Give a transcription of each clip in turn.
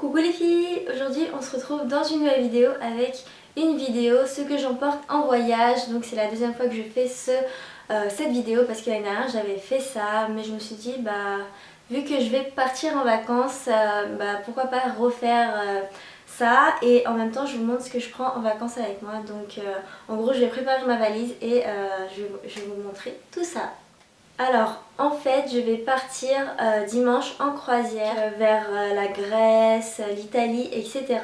Coucou les filles, aujourd'hui on se retrouve dans une nouvelle vidéo avec une vidéo ce que j'emporte en voyage. Donc c'est la deuxième fois que je fais cette vidéo parce que l'année dernière j'avais fait ça, mais je me suis dit vu que je vais partir en vacances, pourquoi pas refaire ça, et en même temps je vous montre ce que je prends en vacances avec moi. Donc en gros je vais préparer ma valise et je vais vous montrer tout ça. Alors en fait je vais partir dimanche en croisière vers la Grèce, l'Italie, etc.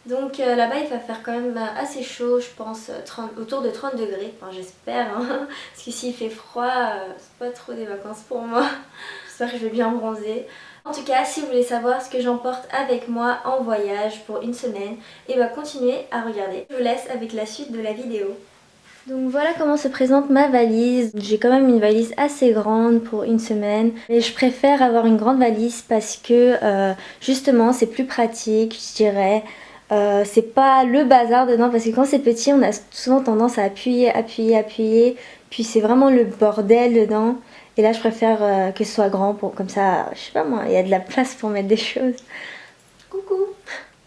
Donc là-bas il va faire quand même assez chaud, je pense autour de 30 degrés, enfin j'espère hein, parce que s'il fait froid c'est pas trop des vacances pour moi. J'espère que je vais bien bronzer. En tout cas, si vous voulez savoir ce que j'emporte avec moi en voyage pour une semaine, et continuez à regarder. Je vous laisse avec la suite de la vidéo. Donc voilà comment se présente ma valise. J'ai quand même une valise assez grande pour une semaine. Mais je préfère avoir une grande valise parce que justement c'est plus pratique, je dirais. C'est pas le bazar dedans parce que quand c'est petit on a souvent tendance à appuyer. Puis c'est vraiment le bordel dedans. Et là je préfère que ce soit grand pour comme ça, je sais pas moi, il y a de la place pour mettre des choses. Coucou!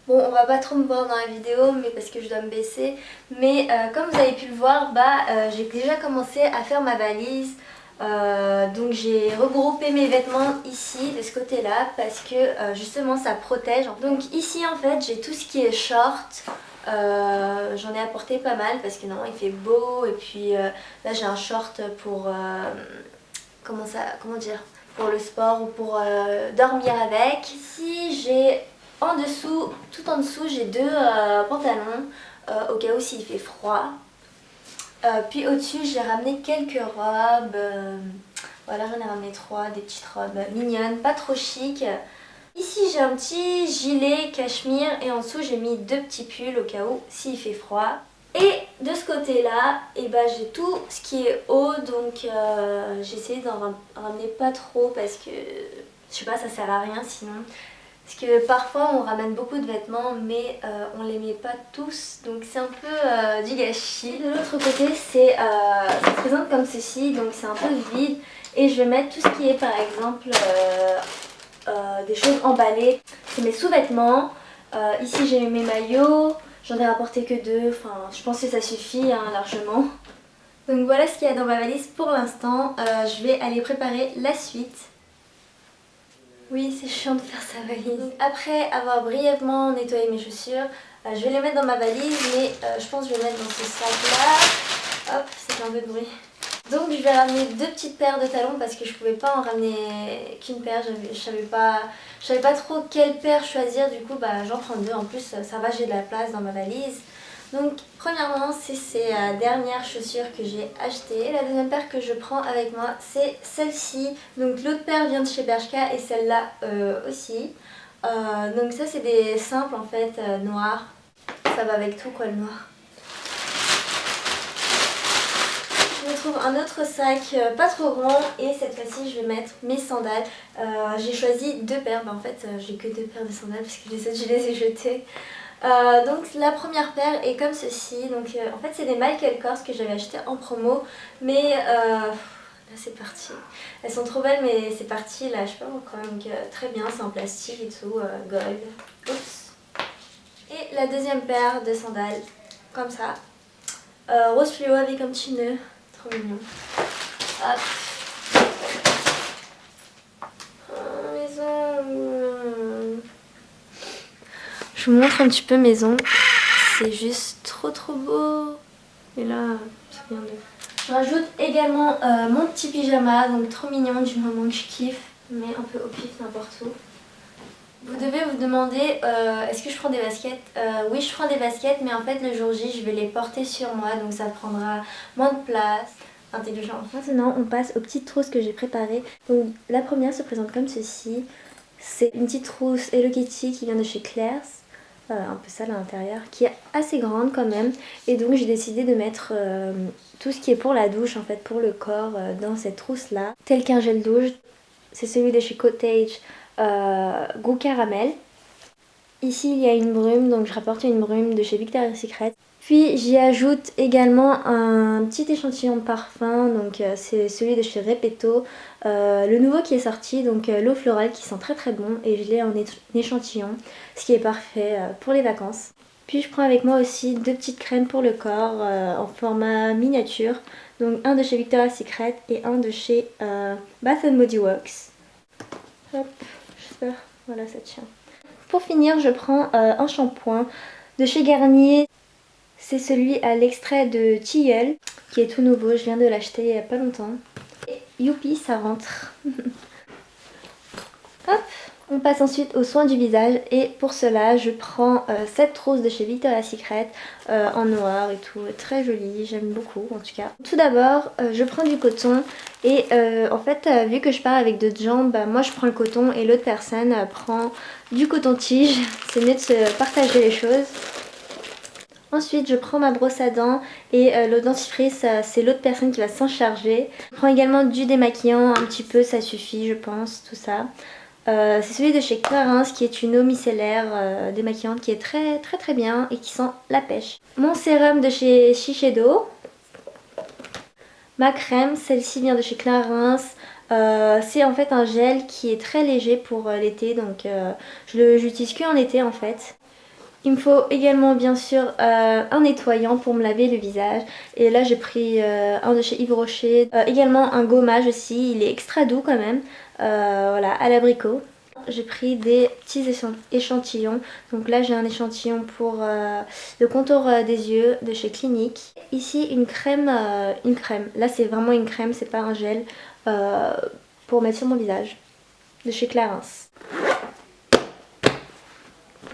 Bon, on va pas trop me voir dans la vidéo, mais parce que je dois me baisser. Mais comme vous avez pu le voir, j'ai déjà commencé à faire ma valise. Donc j'ai regroupé mes vêtements ici, de ce côté-là, parce que justement ça protège. Donc ici en fait, j'ai tout ce qui est short. J'en ai apporté pas mal parce que non, il fait beau. Et puis là j'ai un short pour... comment dire, pour le sport ou pour dormir avec. Ici j'ai... tout en dessous, j'ai deux pantalons au cas où s'il fait froid. Puis au-dessus, j'ai ramené quelques robes. Voilà, j'en ai ramené 3, des petites robes mignonnes, pas trop chic. Ici, j'ai un petit gilet cachemire et en dessous, j'ai mis 2 petits pulls au cas où s'il fait froid. Et de ce côté-là, j'ai tout ce qui est haut, donc j'ai essayé d'en ramener pas trop parce que, je sais pas, ça sert à rien sinon. Parce que parfois on ramène beaucoup de vêtements mais on les met pas tous, donc c'est un peu du gâchis. De l'autre côté ça se présente comme ceci, donc c'est un peu vide et je vais mettre tout ce qui est par exemple des choses emballées. C'est mes sous-vêtements, ici j'ai mes maillots, j'en ai rapporté que 2, enfin je pense que ça suffit hein, largement. Donc voilà ce qu'il y a dans ma valise pour l'instant, je vais aller préparer la suite. Oui, c'est chiant de faire sa valise. Donc, après avoir brièvement nettoyé mes chaussures, je vais les mettre dans ma valise, mais je pense que je vais mettre dans ce sac là. Hop, ça fait un peu de bruit. Donc je vais ramener 2 petites paires de talons parce que je pouvais pas en ramener qu'une paire, je savais pas trop quelle paire choisir, du coup j'en prends 2, en plus ça va, j'ai de la place dans ma valise. Donc premièrement c'est ces dernières chaussures que j'ai achetées. La deuxième paire que je prends avec moi c'est celle-ci. Donc l'autre paire vient de chez Bershka et celle-là aussi. Donc ça c'est des simples en fait noirs. Ça va avec tout quoi, le noir. Je trouve un autre sac pas trop grand et cette fois-ci je vais mettre mes sandales. J'ai choisi 2 paires, en fait j'ai que 2 paires de sandales parce que les autres je les ai jetées. Donc la première paire est comme ceci, donc en fait c'est des Michael Kors que j'avais acheté en promo, mais là c'est parti. Elles sont trop belles mais c'est parti là, je sais pas pourquoi, donc très bien, c'est en plastique et tout, gold. Oups. Et la deuxième paire de sandales, comme ça, rose fluo avec un petit nœud, trop mignon. Hop. Je vous montre un petit peu maison, c'est juste trop beau. Et là, c'est bien de... Je rajoute également mon petit pyjama, donc trop mignon du moment que je kiffe, mais un peu au pif n'importe où. Vous devez vous demander, est-ce que je prends des baskets? Oui, je prends des baskets, mais en fait le jour J, je vais les porter sur moi, donc ça prendra moins de place. Intelligent. Maintenant, on passe aux petites trousses que j'ai préparées. Donc la première se présente comme ceci. C'est une petite trousse Hello Kitty qui vient de chez Claire's. Un peu sale à l'intérieur, qui est assez grande quand même, et donc j'ai décidé de mettre tout ce qui est pour la douche, en fait pour le corps, dans cette trousse là, tel qu'un gel douche. C'est celui de chez Cottage, goût caramel. Ici il y a une brume, donc je rapporte une brume de chez Victoria's Secret. Puis j'y ajoute également un petit échantillon de parfum, donc c'est celui de chez Repetto, le nouveau qui est sorti, donc l'eau florale qui sent très très bon et je l'ai en échantillon, ce qui est parfait pour les vacances. Puis je prends avec moi aussi deux petites crèmes pour le corps en format miniature, donc un de chez Victoria's Secret et un de chez Bath Body Works. Hop, j'espère, voilà ça tient. Pour finir je prends un shampoing de chez Garnier. C'est celui à l'extrait de tilleul qui est tout nouveau, je viens de l'acheter il n'y a pas longtemps. Et youpi, ça rentre. Hop, on passe ensuite aux soins du visage et pour cela je prends cette trousse de chez Victoria's Secret en noir et tout, très jolie, j'aime beaucoup en tout cas. Tout d'abord je prends du coton et en fait vu que je pars avec deux jambes, bah, moi je prends le coton et l'autre personne prend du coton-tige, c'est mieux de se partager les choses. Ensuite je prends ma brosse à dents et le dentifrice c'est l'autre personne qui va s'en charger. Je prends également du démaquillant, un petit peu ça suffit je pense, tout ça. C'est celui de chez Clarins qui est une eau micellaire démaquillante qui est très très très bien et qui sent la pêche. Mon sérum de chez Shiseido. Ma crème, celle-ci vient de chez Clarins. C'est en fait un gel qui est très léger pour l'été donc je l'utilise que en été en fait. Il me faut également bien sûr un nettoyant pour me laver le visage. Et là j'ai pris un de chez Yves Rocher. Également un gommage aussi, il est extra doux quand même. Voilà, à l'abricot. J'ai pris des petits échantillons. Donc là j'ai un échantillon pour le contour des yeux de chez Clinique. Ici une crème. Là c'est vraiment une crème, c'est pas un gel. Pour mettre sur mon visage. De chez Clarins.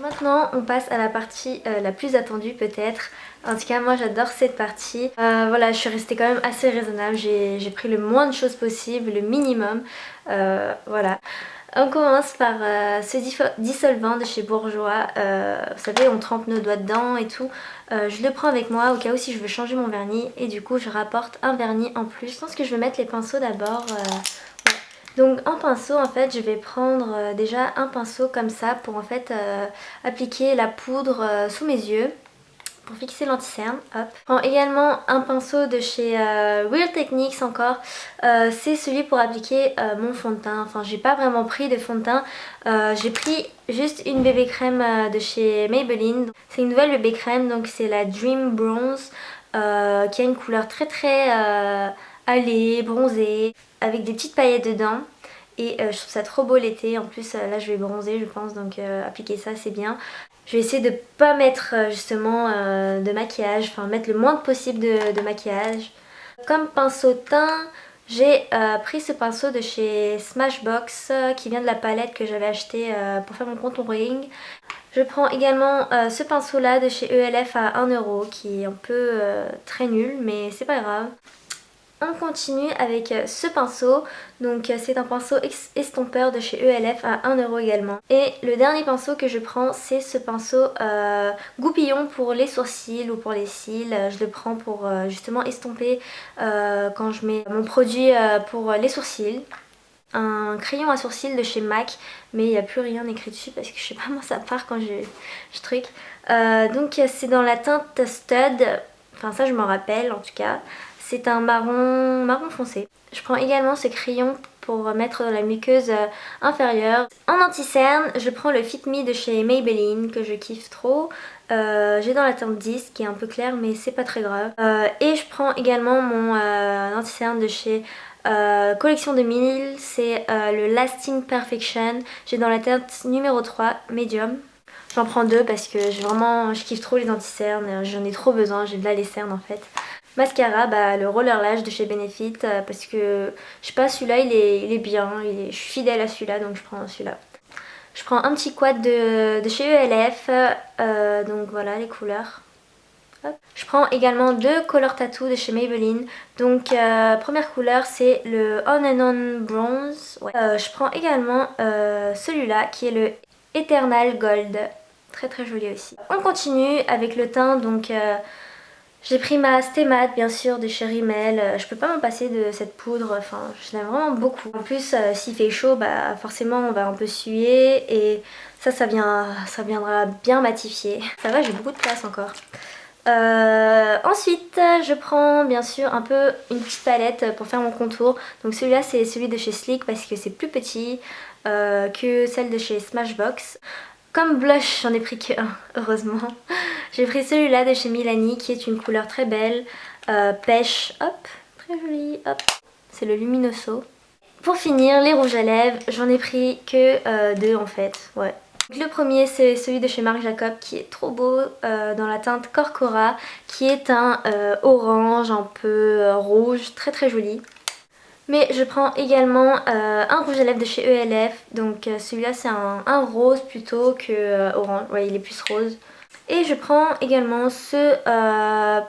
Maintenant on passe à la partie la plus attendue peut-être. En tout cas moi j'adore cette partie. Voilà, je suis restée quand même assez raisonnable. J'ai pris le moins de choses possible, le minimum. Voilà. On commence par ce dissolvant de chez Bourjois. Vous savez, on trempe nos doigts dedans et tout. Je le prends avec moi au cas où si je veux changer mon vernis. Et du coup je rapporte un vernis en plus. Je pense que je vais mettre les pinceaux d'abord. Donc en pinceau en fait je vais prendre déjà un pinceau comme ça pour en fait appliquer la poudre sous mes yeux pour fixer l'anti-cerne. Hop. Je prends également un pinceau de chez Real Techniques encore. C'est celui pour appliquer mon fond de teint. Enfin j'ai pas vraiment pris de fond de teint. J'ai pris juste une bébé crème de chez Maybelline. C'est une nouvelle bébé crème donc c'est la Dream Bronze qui a une couleur très très allée, bronzée, avec des petites paillettes dedans. Et je trouve ça trop beau l'été. En plus là je vais bronzer je pense, donc appliquer ça c'est bien. Je vais essayer de pas mettre justement de maquillage, enfin mettre le moins possible de maquillage. Comme pinceau teint, j'ai pris ce pinceau de chez Smashbox qui vient de la palette que j'avais acheté pour faire mon contouring. Je prends également ce pinceau là de chez ELF à 1€ qui est un peu très nul mais c'est pas grave. On continue avec ce pinceau, donc c'est un pinceau estompeur de chez ELF à 1€ également. Et le dernier pinceau que je prends c'est ce pinceau goupillon pour les sourcils ou pour les cils. Je le prends pour justement estomper quand je mets mon produit pour les sourcils. Un crayon à sourcils de chez MAC mais il n'y a plus rien écrit dessus parce que je sais pas moi ça part quand je truc. Donc c'est dans la teinte Stud, enfin ça je m'en rappelle en tout cas. C'est un marron foncé. Je prends également ce crayon pour mettre dans la muqueuse inférieure. En anti-cerne, je prends le Fit Me de chez Maybelline que je kiffe trop. J'ai dans la teinte 10 qui est un peu claire mais c'est pas très grave. Et je prends également mon anti-cerne de chez Collection 2000. C'est le Lasting Perfection. J'ai dans la teinte numéro 3, Medium. J'en prends deux parce que je kiffe trop les anti-cernes. J'en ai trop besoin, j'ai de la les cernes en fait. Mascara, bah, le Roller Lash de chez Benefit parce que je sais pas, celui-là il est bien, je suis fidèle à celui-là donc je prends celui-là. Je prends un petit quad de chez ELF, donc voilà les couleurs. Hop. Je prends également deux Color Tattoo de chez Maybelline. Donc première couleur c'est le On and On Bronze. Ouais. Je prends également celui-là qui est le Eternal Gold. Très très joli aussi. On continue avec le teint donc... j'ai pris ma Stay Matte bien sûr de chez Rimmel. Je peux pas m'en passer de cette poudre, enfin je l'aime vraiment beaucoup. En plus s'il fait chaud bah forcément on va un peu suer et ça viendra bien matifier. Ça va, j'ai beaucoup de place encore. Ensuite, je prends bien sûr un peu une petite palette pour faire mon contour. Donc celui-là c'est celui de chez Sleek parce que c'est plus petit que celle de chez Smashbox. Comme blush, j'en ai pris que un, heureusement. J'ai pris celui-là de chez Milani qui est une couleur très belle, pêche, hop, très jolie, hop. C'est le Luminoso. Pour finir, les rouges à lèvres, j'en ai pris que deux en fait, ouais. Le premier c'est celui de chez Marc Jacob qui est trop beau dans la teinte Corcora qui est un orange un peu rouge très très joli. Mais je prends également un rouge à lèvres de chez ELF, donc celui-là c'est un rose plutôt que orange, ouais il est plus rose. Et je prends également ce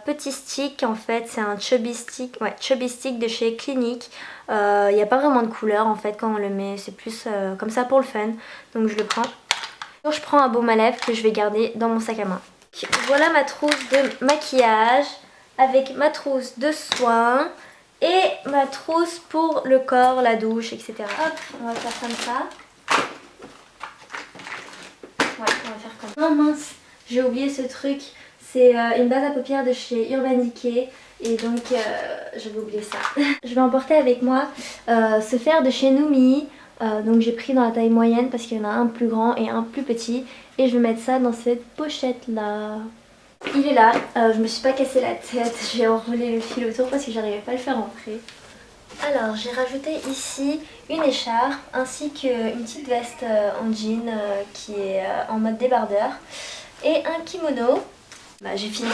petit stick, en fait c'est un chubby stick, ouais, chubby stick de chez Clinique. Il n'y a pas vraiment de couleur en fait quand on le met, c'est plus comme ça pour le fun, donc je le prends. Donc je prends un baume à lèvres que je vais garder dans mon sac à main. Voilà ma trousse de maquillage avec ma trousse de soins et ma trousse pour le corps, la douche, etc. Hop, on va faire comme ça. Ouais, on va faire comme ça. Oh mince, j'ai oublié ce truc. C'est une base à paupières de chez Urban Decay. Et donc j'avais oublié ça. Je vais emporter avec moi ce fer de chez Noumi. Donc j'ai pris dans la taille moyenne parce qu'il y en a un plus grand et un plus petit. Et je vais mettre ça dans cette pochette là. Il est là, je me suis pas cassé la tête, j'ai enroulé le fil autour parce que j'arrivais pas à le faire entrer. Alors j'ai rajouté ici une écharpe ainsi qu'une petite veste en jean qui est en mode débardeur et un kimono. Bah, j'ai fini.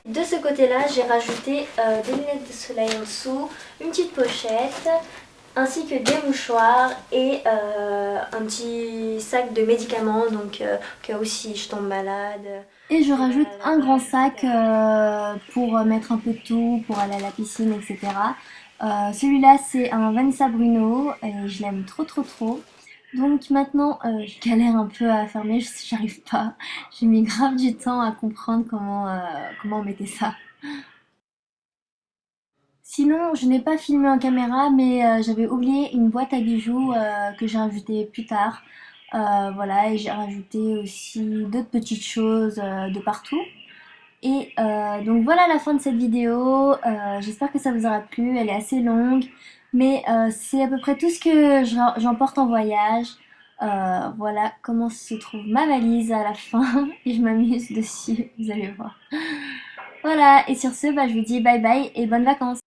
De ce côté là j'ai rajouté des lunettes de soleil en dessous, une petite pochette ainsi que des mouchoirs et un petit sac de médicaments, donc au cas où si je tombe malade. Et je rajoute un grand sac pour mettre un peu de tout, pour aller à la piscine, etc. Celui-là c'est un Vanessa Bruno et je l'aime trop trop trop. Donc maintenant je galère un peu à fermer, j'arrive pas. J'ai mis grave du temps à comprendre comment on mettait ça. Sinon, je n'ai pas filmé en caméra, mais j'avais oublié une boîte à bijoux que j'ai rajoutée plus tard. Voilà, et j'ai rajouté aussi d'autres petites choses de partout. Et donc voilà la fin de cette vidéo. J'espère que ça vous aura plu. Elle est assez longue, mais c'est à peu près tout ce que j'emporte en voyage. Voilà comment se trouve ma valise à la fin. Et je m'amuse dessus, vous allez voir. Voilà, et sur ce, bah, je vous dis bye bye et bonnes vacances.